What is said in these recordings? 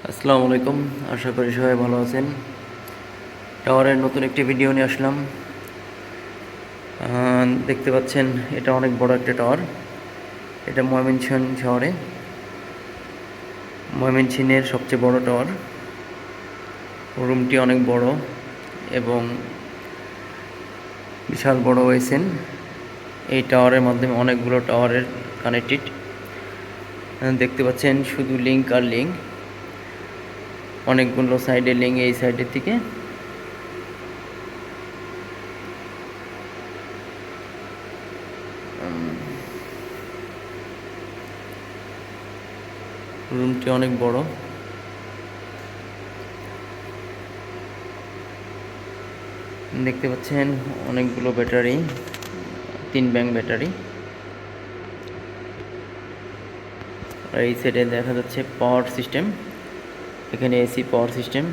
আসসালামু আলাইকুম। আশা করি সবাই ভালো আছেন। টাওয়ারের নতুন একটি ভিডিও নিয়ে আসলাম। দেখতে পাচ্ছেন এটা অনেক বড় একটা টাওয়ার। এটা ময়মনসিংহের সবচেয়ে বড় টাওয়ার। রুমটি অনেক বড় এবং বিশাল বড় হয়েছেন। এই টাওয়ারের মাধ্যমে অনেকগুলো টাওয়ারের কানেক্টেড। দেখতে পাচ্ছেন শুধু লিঙ্ক আর লিঙ্ক, অনেকগুলো সাইডে লিঙ্ক এই সাইডের থেকে। রুমটি অনেক বড়। দেখতে পাচ্ছেন অনেকগুলো ব্যাটারি, 3 ব্যাংক ব্যাটারি। আর এই সাইডে দেখা যাচ্ছে পাওয়ার সিস্টেম। এখানে এসি পাওয়ার সিস্টেম।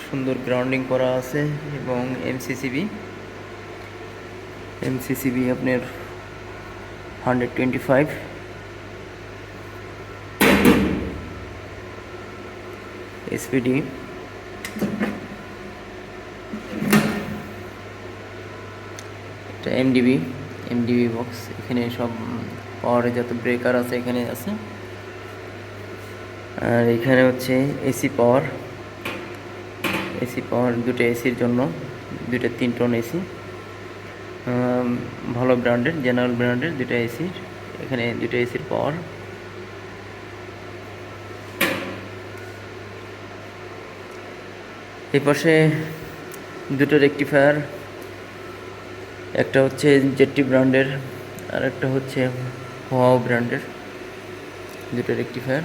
সুন্দর গ্রাউন্ডিং করা আছে এবং এমসিসিবি আপনার 125 এসপিডি। এটা এমডিবি বক্স। এখানে সব পাওয়ারে যত ব্রেকার আছে এখানে আছে। আর এখানে হচ্ছে এসি পাওয়ার দুটো এসির জন্য, 3 টন এসি। ভালো ব্র্যান্ডের, জেনারেল ব্র্যান্ডের 2টা এসির। এখানে 2টা এসির পাওয়ার। এই পাশে 2টো রেকটিফায়ার, একটা হচ্ছে জেটি ব্র্যান্ডের আর একটা হচ্ছে হোয়াও ব্র্যান্ডের। 2টো রেকটিফায়ার।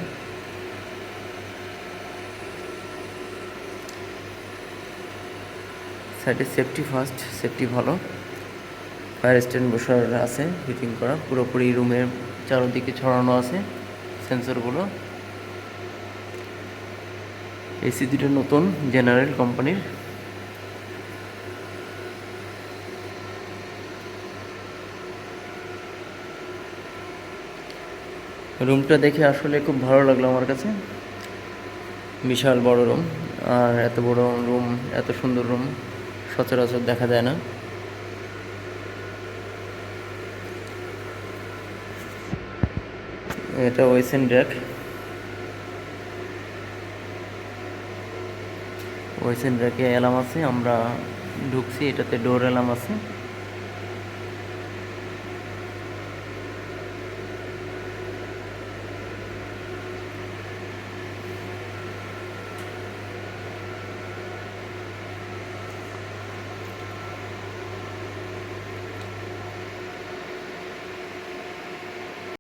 সাইডে সেফটি ভালো। ফায়ার স্ট্যান্ড বসার আছে, ফিটিং করা পুরোপুরি। রুমের চারদিকে ছড়ানো আছে সেন্সরগুলো। এসি 2টো নতুন, জেনারেল কোম্পানির। রুমটা দেখে আসলে খুব ভালো লাগলো আমার কাছে। বিশাল বড় রুম। আর এত বড় রুম, এত সুন্দর রুম সচরাচর দেখা যায় না। এটা ওয়েসেন র্যাকে অ্যালার্ম আছে। আমরা ঢুকছি, এটাতে ডোর অ্যালার্ম আছে।